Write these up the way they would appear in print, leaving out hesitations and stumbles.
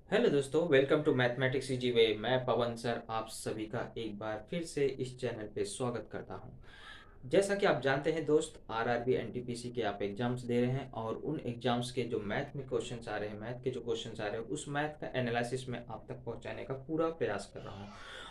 Hello दोस्तों, welcome to mathematics easy way. मैं Pawan sir आप सभी का एक बार फिर से इस चैनल पे स्वागत करता हूँ। जैसा कि आप जानते हैं दोस्त, आरआरबी एनटीपीसी के आप एग्जाम्स दे रहे हैं और उन एग्जाम्स के जो मैथ में क्वेश्चंस आ रहे हैं, मैथ के जो क्वेश्चंस आ रहे हैं, उस मैथ का एनालिसिस मैं आप तक पहुंचाने का पूरा प्रयास कर रहा हूं।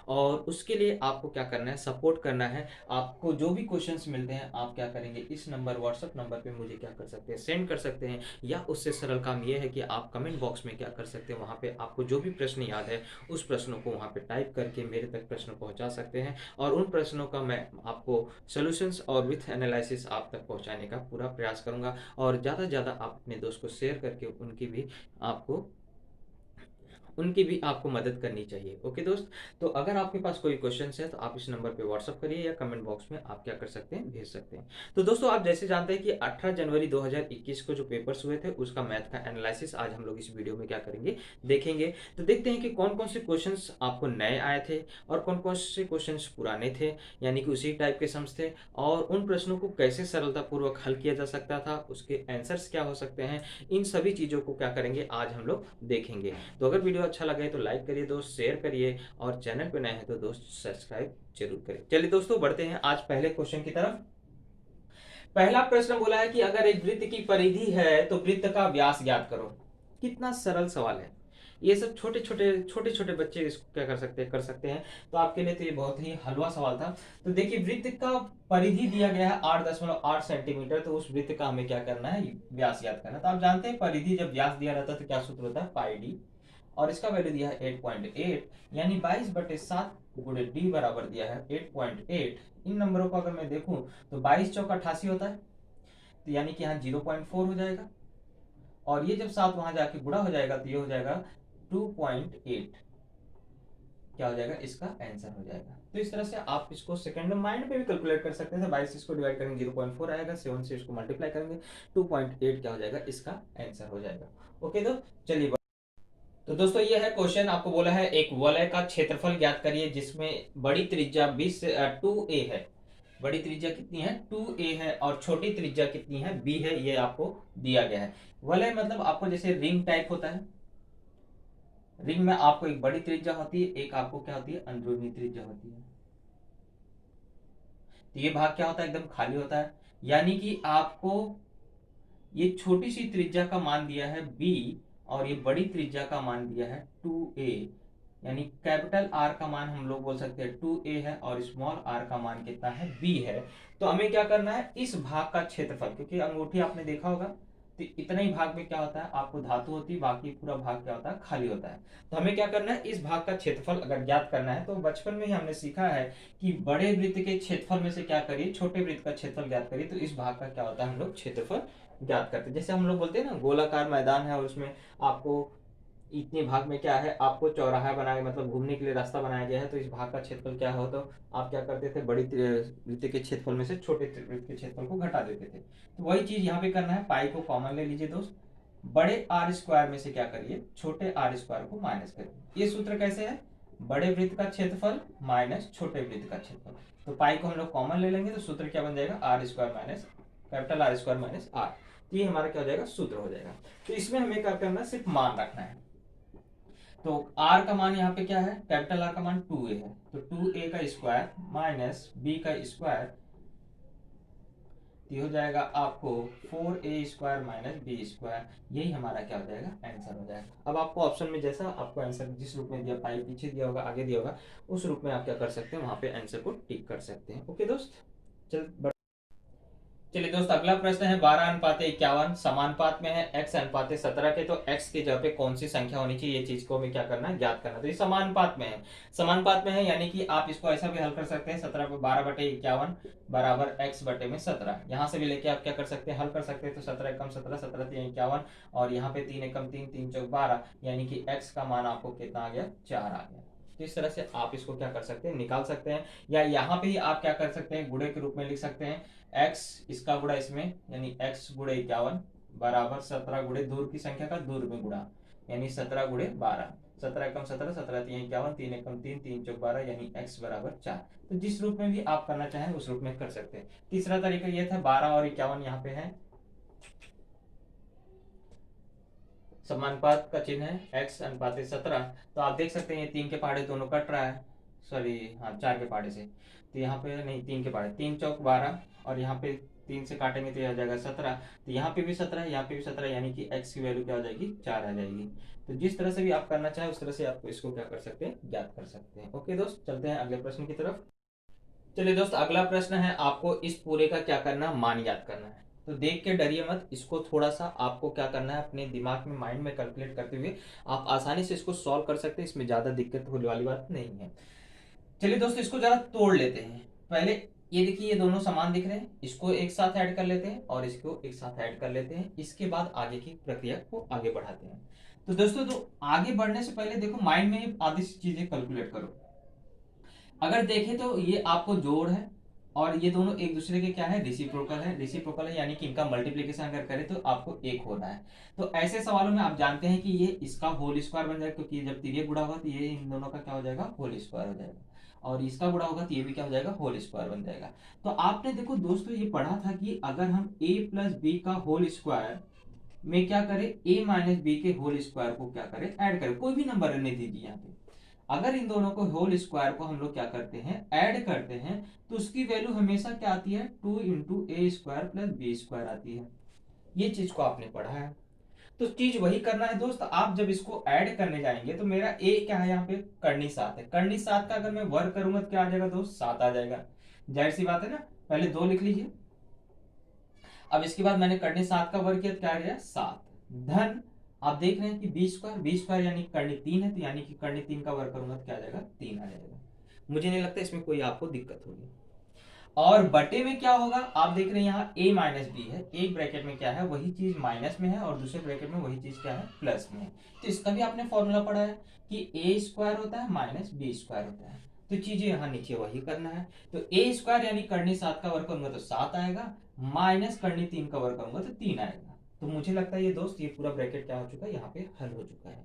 और उसके लिए आपको क्या करना है, सपोर्ट करना है। आपको जो भी क्वेश्चंस मिलते हैं आप क्या करेंगे, इस नंबर व्हाट्सअप नंबर पे मुझे क्या कर सकते हैं, सेंड कर सकते हैं। या उससे सरल काम यह है कि आप कमेंट बॉक्स में क्या कर सकते हैं, वहाँ पे आपको जो भी प्रश्न याद है उस प्रश्नों को वहाँ पे टाइप करके मेरे तक प्रश्न पहुँचा सकते हैं। और उन प्रश्नों का मैं आपको सॉल्यूशंस और विथ एनालिसिस आप तक पहुंचाने का पूरा प्रयास करूंगा। और ज़्यादा से ज़्यादा आप अपने दोस्त को शेयर करके आपको उनकी भी आपको मदद करनी चाहिए। ओके दोस्त, तो अगर आपके पास कोई क्वेश्चन है तो आप इस नंबर पे व्हाट्सअप करिए या कमेंट बॉक्स में आप क्या कर सकते हैं, भेज सकते हैं। तो दोस्तों, आप जैसे जानते हैं कि 18 जनवरी 2021 को जो पेपर्स हुए थे उसका मैथ का एनालिसिस आज हम लोग इस वीडियो में क्या करेंगे, देखेंगे। तो देखते हैं कि कौन कौन से क्वेश्चन आपको नए आए थे और कौन कौन से क्वेश्चन पुराने थे, यानी कि उसी टाइप के सम्स थे। और उन प्रश्नों को कैसे सरलतापूर्वक हल किया जा सकता था, उसके आंसर्स क्या हो सकते हैं, इन सभी चीज़ों को क्या करेंगे आज हम लोग देखेंगे। तो अगर वीडियो अच्छा लगे तो लाइक करिए दोस्त, शेयर करिए, और चैनल पे नए हैं तो दोस्त सब्सक्राइब जरूर करें। चलिए दोस्तों, बढ़ते हैं आज पहले क्वेश्चन की तरफ। पहला प्रश्न बोला है कि अगर एक वृत्त की परिधि है तो वृत्त का व्यास ज्ञात करो। कितना सरल सवाल है। ये सब छोटे छोटे बच्चे इसको क्या कर सकते हैं। तो आपके लिए तो ये बहुत ही हलवा सवाल था। तो देखिए, वृत्त का परिधि दिया गया है 8.8 सेंटीमीटर, तो उस वृत्त का हमें क्या करना है, व्यास ज्ञात करना। तो आप जानते हैं परिधि जब व्यास दिया रहता है तो क्या सूत्र होता है, पाई डी। और इसका वैल्यू दिया है 8.8, यानी 22/7 गुणे डी बराबर दिया है 8.8। इन नंबरों को अगर मैं देखूं तो 22 चौक 88 होता है, तो यानी कि यहाँ 0.4 हो जाएगा। और ये जब 7 वहां जाके गुणा हो जाएगा तो ये हो जाएगा 2.8। क्या हो जाएगा, इसका आंसर हो जाएगा। तो इस तरह से आप इसको सेकंड माइंड पे भी कैलकुलेट कर सकते हैं। 22 इसको डिवाइड करेंगे 0.4 आएगा, 7 से इसको मल्टीप्लाई करेंगे 2.8 क्या हो जाएगा, इसका आंसर हो जाएगा। ओके, तो चलिए। तो दोस्तों, ये है क्वेश्चन। आपको बोला है एक वलय का क्षेत्रफल ज्ञात करिए जिसमें बड़ी त्रिज्या 2a है। बड़ी त्रिज्या कितनी है, 2a है, और छोटी त्रिज्या कितनी है, b है। ये आपको दिया गया है। वलय मतलब आपको जैसे रिंग टाइप होता है। रिंग में आपको एक बड़ी त्रिज्या होती है, एक आपको क्या होती है, अंदरूनी त्रिज्या होती है। तो ये भाग क्या होता है, एकदम खाली होता है। यानी कि आपको ये छोटी सी त्रिज्या का मान दिया है b, और ये बड़ी त्रिज्या का मान दिया है 2a। यानी कैपिटल आर का मान हम लोग बोल सकते हैं 2a है, और स्मॉल आर का मान कितना है, b है। तो हमें क्या करना है, इस भाग का क्षेत्रफल, क्योंकि अंगूठी आपने देखा होगा तो इतना ही भाग में क्या होता है, आपको धातु होती है, बाकी पूरा भाग क्या होता है, खाली होता है। तो हमें क्या करना है, इस भाग का क्षेत्रफल अगर ज्ञात करना है तो बचपन में ही हमने सीखा है कि बड़े वृत्त के क्षेत्रफल में से क्या करिए, छोटे वृत्त का क्षेत्रफल ज्ञात करिए। तो इस भाग का क्या होता है, हम लोग क्षेत्रफल ज्ञात करते हैं। जैसे हम लोग बोलते हैं ना, गोलाकार मैदान है और उसमें आपको इतने भाग में क्या है, आपको चौराहा बनाया, मतलब घूमने के लिए रास्ता बनाया गया है। तो इस भाग का क्षेत्रफल क्या हो, तो आप क्या करते थे, बड़ी वृत्त के क्षेत्रफल में से छोटे वृत्त के क्षेत्रफल को घटा देते थे। तो वही चीज यहाँ पे करना है। पाई को कॉमन ले लीजिए दोस्त। बड़े आर स्क्वायर में से क्या करिए, छोटे आर स्क्वायर को माइनस करिए। ये सूत्र कैसे है, बड़े वृत्त का क्षेत्रफल माइनस छोटे वृत्त का क्षेत्रफल। तो पाई को हम लोग कॉमन ले लेंगे तो सूत्र क्या बन जाएगा, R square minus capital R square minus R. तो ये हमारा क्या हो जाएगा, सूत्र हो जाएगा। तो इसमें हमें क्या करना है, सिर्फ मान रखना है। तो r का मान यहाँ पे क्या है, कैपिटल R का मान 2a है। तो 2a का स्क्वायर माइनस b का स्क्वायर, हो जाएगा आपको 4a² माइनस बी स्क्वायर। यही हमारा क्या हो जाएगा, आंसर हो जाएगा। अब आपको ऑप्शन में जैसा आपको आंसर जिस रूप में दिया, पाई पीछे दिया होगा, आगे दिया होगा, उस रूप में आप क्या कर सकते हैं, वहां पे आंसर को टिक कर सकते हैं। ओके दोस्त, चल। चलिए दोस्त, अगला प्रश्न है 12:51 समानुपात में है x:17 के। तो x की जगह पे कौन सी संख्या होनी चाहिए, ये चीज को हमें क्या करना है, ज्ञात करना। तो ये समानुपात में है। समानुपात में है यानी कि आप इसको ऐसा भी हल कर सकते हैं, 17/12/51 बराबर x/17। यहाँ से भी लेके आप क्या कर सकते हैं, हल कर सकते हैं। तो 17 एकम 17, 17×3 = 51, और यहाँ पे 3 एकम 3, 3 चौक 12, यानी कि x का मान आपको कितना आ गया, 4 आ गया। तो इस तरह से आप इसको क्या कर सकते हैं, निकाल सकते हैं। या यहाँ पे ही आप क्या कर सकते हैं, गुणे के रूप में लिख सकते हैं। x इसका गुणा इसमें, यानी x×51 बराबर 17 गुणे दूर की संख्या का दूर में गुणा, यानी 17×12। 17 एकम 17, 17×3 = 51, 3 एकम 3, 3 चौक 12, यानी x बराबर 4। तो जिस रूप में भी आप करना चाहें उस रूप में कर सकते हैं। तीसरा तरीका यह था, 12 और 51 यहाँ पे है। समानुपात का चिन्ह है x अनुपात 17। तो आप देख सकते हैं ये 3 के पहाड़े दोनों कट रहा है, सॉरी हाँ 4 के पहाड़े से, तो यहाँ पे नहीं 3 के पहाड़े, 3 चौक 12 और यहाँ पे 3 से काटेंगे तो यह आ जाएगा 17। तो यहाँ पे भी 17 यहाँ पे भी 17, यानी कि x की वैल्यू क्या हो जाएगी 4 आ जाएगी। तो जिस तरह से भी आप करना चाहें उस तरह से आप इसको क्या कर सकते हैं, ज्ञात कर सकते हैं। ओके दोस्त, चलते हैं अगले प्रश्न की तरफ। चलिए दोस्त, अगला प्रश्न है आपको इस पूरे का क्या करना है, मान याद करना है। तो देख के डरिए मत, इसको थोड़ा सा आपको क्या करना है, अपने दिमाग में माइंड में कैलकुलेट करते हुए आप आसानी से इसको सॉल्व कर सकते हैं, इसमें ज्यादा दिक्कत होने वाली बात नहीं है। चलिए दोस्त, इसको जरा तोड़ लेते हैं। पहले ये देखिए, ये दोनों समान दिख रहे हैं, इसको एक साथ ऐड कर लेते हैं और इसको एक साथ ऐड कर लेते हैं। इसके बाद आगे की प्रक्रिया को आगे बढ़ाते हैं। तो दोस्तों, तो आगे बढ़ने से पहले देखो माइंड में आधी चीजें कैलकुलेट करो। अगर देखें तो ये आपको जोड़ है और ये दोनों एक दूसरे के क्या है, रेसिप्रोकल है। रेसिप्रोकल है यानी कि इनका मल्टीप्लिकेशन अगर करें तो आपको एक होना है। तो ऐसे सवालों में आप जानते हैं कि ये इसका होल स्क्वायर बन जाएगा, क्योंकि जब तिर्यक गुणा होगा तो ये इन दोनों का क्या हो जाएगा, होल स्क्वायर हो जाएगा, और इसका गुणा होगा तो ये भी क्या हो जाएगा, होल स्क्वायर बन जाएगा। तो आपने देखो दोस्तों ये पढ़ा था कि अगर हम a प्लस बी का होल स्क्वायर में क्या करें, a माइनस बी के होल स्क्वायर को क्या करें, ऐड करें। कोई भी नंबर रहने दीजिए यहाँ पे। अगर इन दोनों को होल स्क्वायर को हम लोग क्या करते हैं, ऐड करते हैं, तो उसकी वैल्यू हमेशा क्या आती है, 2 × a² प्लस बी स्क्वायर आती है। ये चीज को आपने पढ़ा है। तो चीज वही करना है दोस्त। आप जब इसको ऐड करने जाएंगे तो मेरा a क्या है, यहाँ पे कर्णी 7 है। कर्णी 7 का अगर मैं वर्ग करूंगा तो क्या आ जाएगा दोस्त, 7 आ जाएगा। जाहिर सी बात है ना, पहले 2 लिख लीजिए। अब इसके बाद मैंने कर्णी 7 का वर्ग किया तो क्या आ गया, 7 धन, आप देख रहे हैं कि बी स्क्वायर यानी कर्णी 3 है, तो यानी कि कर्णी 3 का वर्ग करूंगा तो क्या आ जाएगा, 3 आ जाएगा। मुझे नहीं लगता इसमें कोई आपको दिक्कत होगी। और बटे में क्या होगा, आप देख रहे हैं यहाँ a माइनस बी है, एक ब्रैकेट में क्या है वही चीज माइनस में है और दूसरे ब्रैकेट में वही चीज क्या है, प्लस में है। तो इसका भी आपने फॉर्मूला पढ़ा है कि a स्क्वायर होता है माइनस बी स्क्वायर होता है। तो चीजें यहाँ नीचे वही करना है। तो a स्क्वायर यानी कर्णी 7 का वर्ग करूंगा तो 7 आएगा, माइनस कर्णी 3 का वर्ग करूंगा तो 3 आएगा। तो मुझे लगता है ये दोस्त, ये पूरा ब्रैकेट क्या हो चुका है, यहाँ पे हल हो चुका है।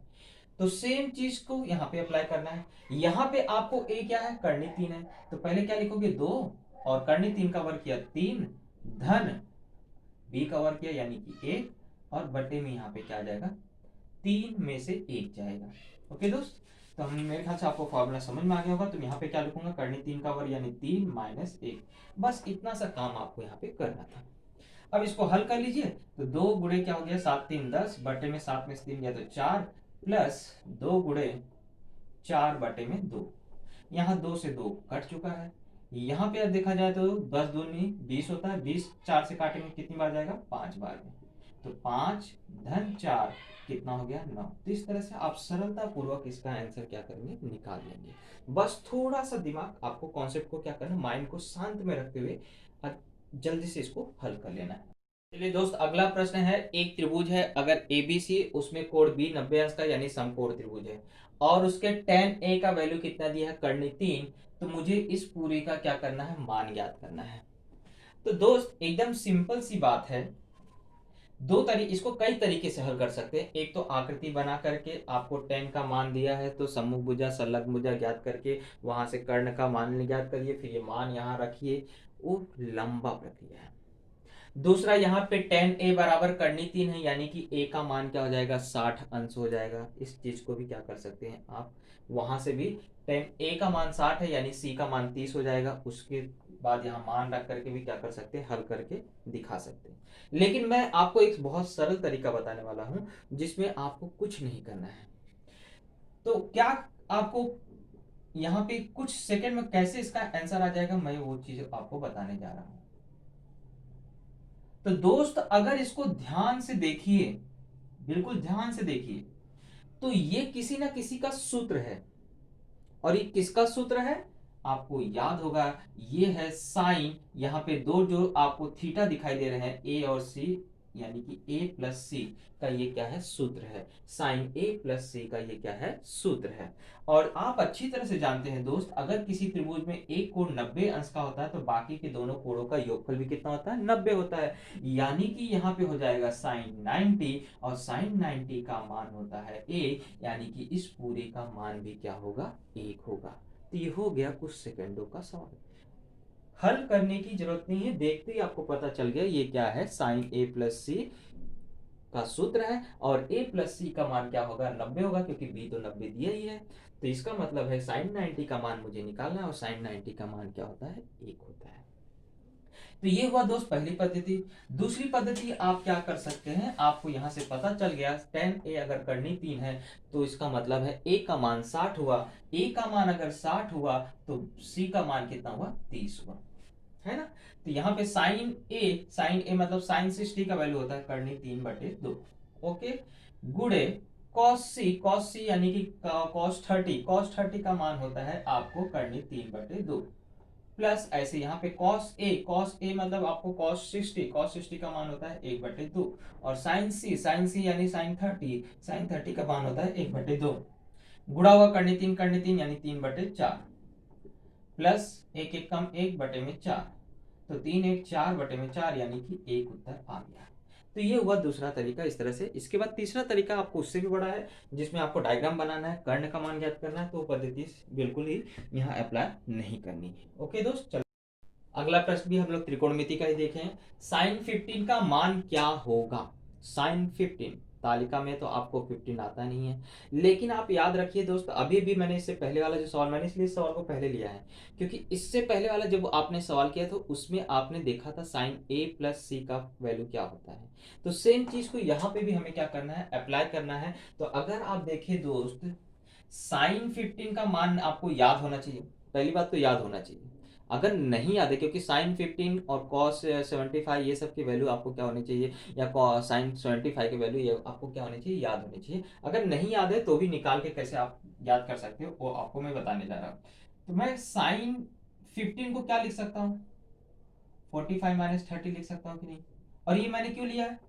तो सेम चीज को यहाँ पे अप्लाई करना है। यहाँ पे आपको a क्या है, कर्णी 3 है, तो पहले क्या लिखोगे, 2 और कर्णी 3 का वर्ग किया 3 धन b का वर्ग किया यानी कि 1 और बटे में यहाँ पे क्या आ जाएगा, 3 में से 1 जाएगा। ओके दोस्त, तो हम मेरे ख्याल से आपको फॉर्मूला समझ में आ गया होगा। तो यहाँ पे क्या लिखूंगा, कर्णी 3 का वर्ग यानी 3 माइनस 1। बस इतना सा काम आपको यहाँ पे करना था। अब इसको हल कर लीजिए। तो 2 गुणे क्या हो गया, 7 3 10 बटे में 7 में से 3 गया तो 4 प्लस 2 गुणे 4 बटे में 2। यहाँ 2 से 2 कट चुका है। यहाँ पे देखा जाए तो 10 दूनी 20 होता है, 20 4 से काटेंगे कितनी बार जाएगा, 5 बार में। तो 5 धन 4 कितना हो गया, 9। तो इस तरह से आप सरलता पूर्वक इसका आंसर क्या करेंगे, निकाल लेंगे। बस थोड़ा सा दिमाग आपको कॉन्सेप्ट को क्या करना, माइंड को शांत में रखते हुए जल्दी से इसको हल कर लेना है। चलिए दोस्त, अगला प्रश्न है, एक त्रिभुज है, अगर एबीसी, उसमें कोण बी 90 अंश का यानी समकोण त्रिभुज है, और उसके tan ए का वैल्यू कितना दिया है, कर्णी 3। तो मुझे इस पूरी का क्या करना है, मान याद करना है। तो दोस्त एकदम सिंपल सी बात है। इसको कई तरीके से हल कर सकते हैं। एक तो आकृति बना करके, आपको tan का मान दिया है तो सम्मुख भुजा संलग्न भुजा ज्ञात करके वहां से कर्ण का मान ज्ञात करिए, फिर ये मान यहाँ रखिए। वो लंबा प्रक्रिया है। दूसरा, यहाँ पे tan a बराबर कर्णी 3 है, यानी कि a का मान क्या हो जाएगा, 60 अंश हो जाएगा। इस चीज को भी क्या कर सकते हैं आप, वहां से भी tan a का मान 60 है यानी c का मान 30 हो जाएगा। उसके बाद यहाँ मान रख करके भी क्या कर सकते हैं, हल करके दिखा सकते हैं। लेकिन मैं आपको एक बहुत सरल तरीका बताने वाला हूँ जिसमें आपको कुछ नहीं करना है। तो क्या आपको यहाँ पे कुछ सेकंड में कैसे इसका आंसर आ जाएगा, मैं वो चीज आपको बताने जा रहा हूँ। तो दोस्त अगर इसको ध्यान से देखिए, बिल्कुल ध्यान से देखिए, तो ये किसी ना किसी का सूत्र है। और ये किसका सूत्र है, आपको याद होगा, ये है साइन, यहाँ पे दो जो आपको थीटा दिखाई दे रहे हैं, ए और सी, यानी कि ए प्लस सी का ये क्या है, सूत्र है। साइन ए प्लस सी का ये क्या है, सूत्र है। और आप अच्छी तरह से जानते हैं दोस्त, अगर किसी त्रिभुज में एक कोण 90 अंश का होता है तो बाकी के दोनों कोणों का योगफल भी कितना होता है, 90 होता है। यानी कि यहाँ पे हो जाएगा साइन 90, और साइन 90 का मान होता है ए, यानी कि इस पूरे का मान भी क्या होगा, 1 होगा। तो ये हो गया कुछ सेकंडों का सवाल। हल करने की जरूरत नहीं है, देखते ही आपको पता चल गया ये क्या है, साइन ए प्लस सी का सूत्र है, और a प्लस सी का मान क्या होगा, 90 होगा, क्योंकि b तो 90 दिया ही है। तो इसका मतलब है साइन 90 का मान मुझे निकालना है, और साइन 90 का मान क्या होता है, 1 होता है। तो ये हुआ दोस्त पहली पद्धति। दूसरी पद्धति आप क्या कर सकते हैं, आपको यहां से पता चल गया tan a अगर करनी 3 है, तो इसका मतलब है a का मान 60 हुआ। a का मान अगर 60 हुआ तो c का मान कितना हुआ, 30 हुआ, है ना। तो यहाँ पे साइन ए मतलब साइन 60 का वैल्यू होता है करनी 3/2। ओके, गुड़े कॉस सी यानी कि कॉस 30 का मान होता है आपको करनी 3/2, प्लस ऐसे यहाँ पे कॉस ए मतलब आपको कॉस 60 का मान होता है 1/2, और साइन सी यानी साइन 30 का मान होता है 1/2, गुड़ा हुआ करनी 3 यानी 3/4, प्लस एक एक कम 1/4, तो 3 1 4/4 यानी कि 1 उत्तर आ गया। तो ये हुआ दूसरा तरीका इस तरह से। इसके बाद तीसरा तरीका आपको उससे भी बड़ा है, जिसमें आपको डायग्राम बनाना है, कर्ण का मान ज्ञात करना है, तो वो पद्धति बिल्कुल ही यहाँ अप्लाई नहीं करनी है। ओके दोस्त, चलो अगला प्रश्न भी हम लोग त्रिकोणमिति का ही देखें। साइन 15 का मान क्या होगा, साइन 15 तालिका में तो आपको 15 आता नहीं है, लेकिन आप याद रखिए दोस्त, अभी भी मैंने इससे पहले वाला जो सवाल, मैंने इसलिए इस सवाल को पहले लिया है क्योंकि इससे पहले वाला जब आपने सवाल किया तो उसमें आपने देखा था साइन ए प्लस सी का वैल्यू क्या होता है। तो सेम चीज को यहाँ पे भी हमें क्या करना है, अप्लाई करना है। तो अगर आप देखें दोस्त, साइन 15 का मान आपको याद होना चाहिए, पहली बात तो याद होना चाहिए। अगर नहीं याद है, क्योंकि साइन 15 और कॉस 75 ये सब की वैल्यू आपको क्या होनी चाहिए, या साइन 75 की वैल्यू ये आपको क्या होनी चाहिए, याद होनी चाहिए। अगर नहीं याद है तो भी निकाल के कैसे आप याद कर सकते हो वो आपको मैं बताने जा रहा हूँ। तो मैं साइन 15 को क्या लिख सकता हूँ, 45 - 30 लिख सकता हूँ कि नहीं। और ये मैंने क्यों लिया है,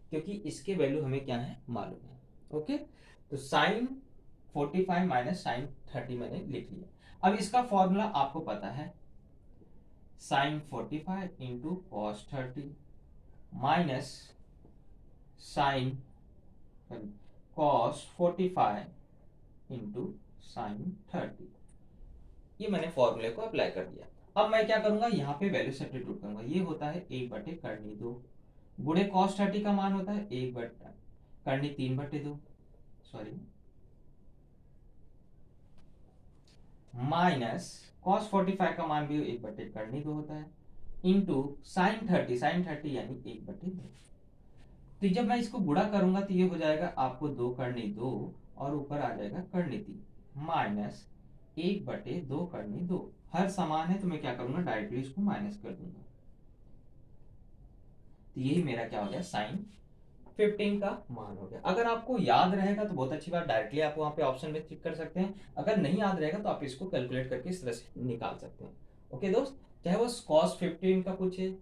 क्योंकि इसके वैल्यू हमें क्या है मालूम है। ओके, तो साइन 45 - साइन 30 मैंने लिख लिया। अब इसका फॉर्मूला आपको पता है, sine 45 into cos 30 minus sine cos 45 into sine 30। ये मैंने फॉर्मूले को अप्लाई कर दिया। अब मैं क्या करूंगा, यहाँ पे वैल्यू सब्स्टिट्यूट करूंगा। ये होता है 1/2 गुणे कॉस 30 का मान होता है 3/2, सॉरी, माइनस कॉस 45 का मान भी 1/2 होता है, इंटू साइन 30 यानी 1/2। तो जब मैं इसको गुणा करूंगा तो ये हो जाएगा आपको 2/2, और ऊपर आ जाएगा 3 माइनस 1/2 हर समान है तो मैं क्या करूंगा, डायरेक्टली इसको माइनस कर दूंगा। तो यही मेरा क्या हो गया, साइन 15 का मान हो गया। अगर आपको याद रहेगा तो बहुत अच्छी बात, डायरेक्टली आप वहां पे ऑप्शन में टिक कर सकते हैं। अगर नहीं याद रहेगा तो आप इसको कैलकुलेट करके इस तरह से निकाल सकते हैं। ओके दोस्त, चाहे वो कॉस 15 का पूछे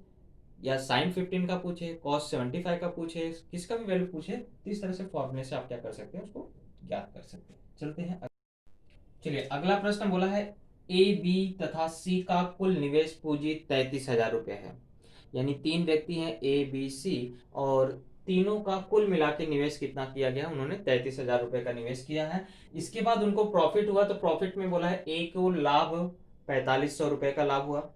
या साइन 15 का पूछे, कॉस 75 का पूछे, किसका भी वैल्यू पूछे, तो इस तरह से फॉर्मूले से आप क्या कर सकते हैं, उसको ज्ञात कर सकते हैं। चलते हैं, चलिए अगला प्रश्न बोला है, ए बी तथा सी का कुल निवेश पूंजी 33,000 रुपये है। यानी 3 व्यक्ति हैं ए बी सी, और तीनों का कुल मिला के निवेश कितना किया गया, उन्होंने 33,000 रुपये का निवेश किया है। इसके बाद उनको प्रॉफिट हुआ, तो प्रॉफिट में बोला है ए को लाभ 4500 रुपये का लाभ हुआ,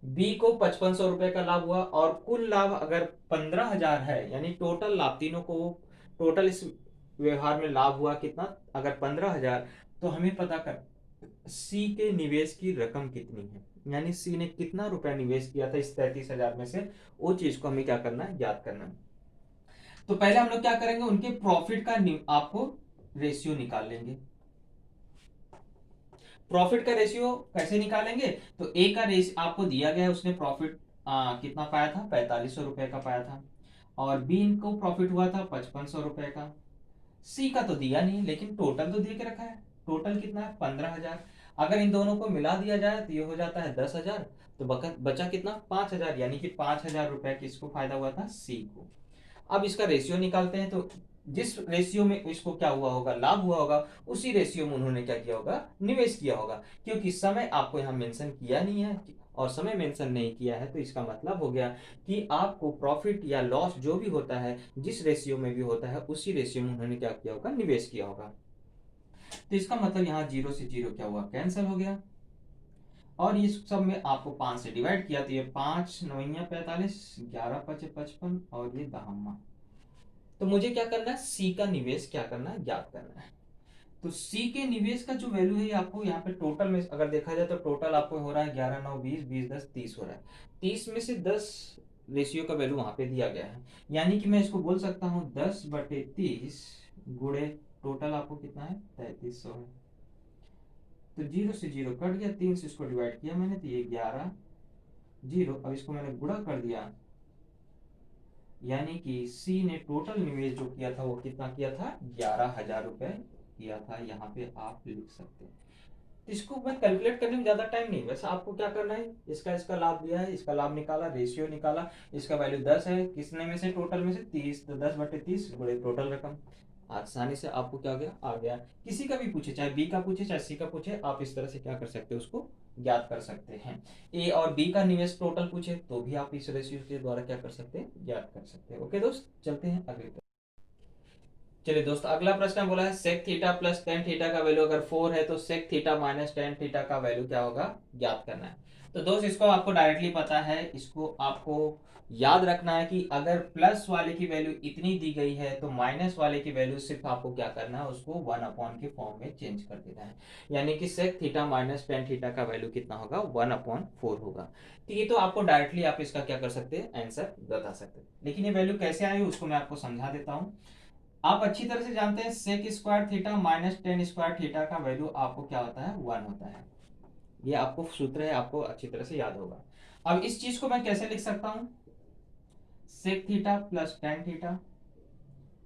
बी को 5500 रुपये का लाभ हुआ, और कुल लाभ अगर 15,000 है, यानी टोटल लाभ तीनों को, टोटल इस व्यवहार में लाभ हुआ कितना, अगर 15,000, तो हमें पता कर सी के निवेश की रकम कितनी है, यानी सी ने कितना रुपया निवेश किया था इस 33,000 में से, वो चीज को हमें क्या करना है, याद करना है। तो पहले हम लोग क्या करेंगे, उनके प्रॉफिट का आपको रेशियो निकाल लेंगे। प्रॉफिट का रेशियो कैसे निकालेंगे, तो ए का रेशियो आपको दिया गया है, उसने प्रॉफिट कितना पाया था, 4500 रुपए का पाया था, और बी को प्रॉफिट हुआ था 5500 रुपए का। सी का तो दिया नहीं, लेकिन टोटल तो दे के रखा है, टोटल कितना है 15,000। अगर इन दोनों को मिला दिया जाए तो ये हो जाता है 10,000, तो बचा कितना 5,000, यानी कि 5,000 रुपए किसको फायदा हुआ था, सी को। अब इसका रेशियो निकालते हैं, तो जिस रेशियो में इसको क्या हुआ होगा, लाभ हुआ होगा, उसी रेशियो में उन्होंने क्या किया होगा, निवेश किया होगा। क्योंकि समय आपको यहाँ मेंशन किया नहीं है और समय मेंशन नहीं किया है, तो इसका मतलब हो गया कि आपको प्रॉफिट या लॉस जो भी होता है, जिस रेशियो में भी होता है, उसी रेशियो में उन्होंने क्या किया होगा, निवेश किया होगा। तो इसका मतलब यहाँ 0 से 0 क्या हुआ, कैंसिल हो गया, और इस सब में आपको 5 से डिवाइड किया, तो ये 5 9 45, 11 5 55, और ये दहम्मा तो मुझे क्या करना है, सी का निवेश क्या करना है, ज्ञात करना है। तो सी के निवेश का जो वैल्यू है आपको यहाँ पे टोटल में अगर देखा जाए तो टोटल आपको हो रहा है 11 9 20 20 10 30 हो रहा है। 30 में से 10 रेशियो का वैल्यू वहां पे दिया गया है, यानी कि मैं इसको बोल सकता हूँ 10/30 गुणे टोटल आपको कितना है 3300 है। तो जीरो से जीरो कट गया, 3 से इसको डिवाइड किया मैंने तो ये 11 जीरो, अब इसको मैंने गुणा कर दिया, यानी कि सी ने टोटल निवेश जो किया था वो कितना किया था, 11,000 रुपए किया था। यहाँ पे आप लिख सकते हैं। तो इसको मैं कैलकुलेट करने में ज्यादा टाइम नहीं, वैसे आपको क्या करना है, इसका इसका लाभ दिया है, इसका लाभ निकाला, रेशियो निकाला, इसका वैल्यू 10 है, किसने में से टोटल में से 30, तो 10/30 गुणे टोटल रकम। आसानी से आपको क्या गया आ गया। किसी का भी पूछे, चाहे बी का पूछे चाहे सी का पूछे, आप इस तरह से क्या कर सकते हो, उसको ज्ञात कर सकते हैं। ए और बी का निवेश टोटल पूछे तो भी आप इस रेशियो के द्वारा क्या कर सकते हैं, ज्ञात कर सकते हैं। ओके दोस्त, चलते हैं अगले। चलिए दोस्त, अगला प्रश्न बोला है sec theta plus tan theta का वैल्यू अगर 4 है तो sec theta minus tan theta का वैल्यू क्या होगा, ज्ञात करना है। तो दोस्त इसको आपको डायरेक्टली पता है, इसको आपको याद रखना है कि अगर प्लस वाले की वैल्यू इतनी दी गई है तो माइनस वाले की वैल्यू सिर्फ आपको क्या करना है, उसको 1 के फॉर्म में चेंज कर देना है। यानी कि sec theta minus tan theta का वैल्यू कितना होगा, 1/4 होगा। तो ये तो आपको डायरेक्टली आप इसका क्या कर सकते हैं, आंसर बता सकते हैं। लेकिन ये वैल्यू कैसे आई उसको मैं आपको समझा देता हूँ। आप अच्छी तरह से जानते हैं sec square theta minus tan square theta का वैल्यू आपको क्या होता है, 1 होता है। ये आपको सूत्र है, आपको अच्छी तरह से याद होगा। अब इस चीज को मैं कैसे लिख सकता हूं, sec theta plus tan theta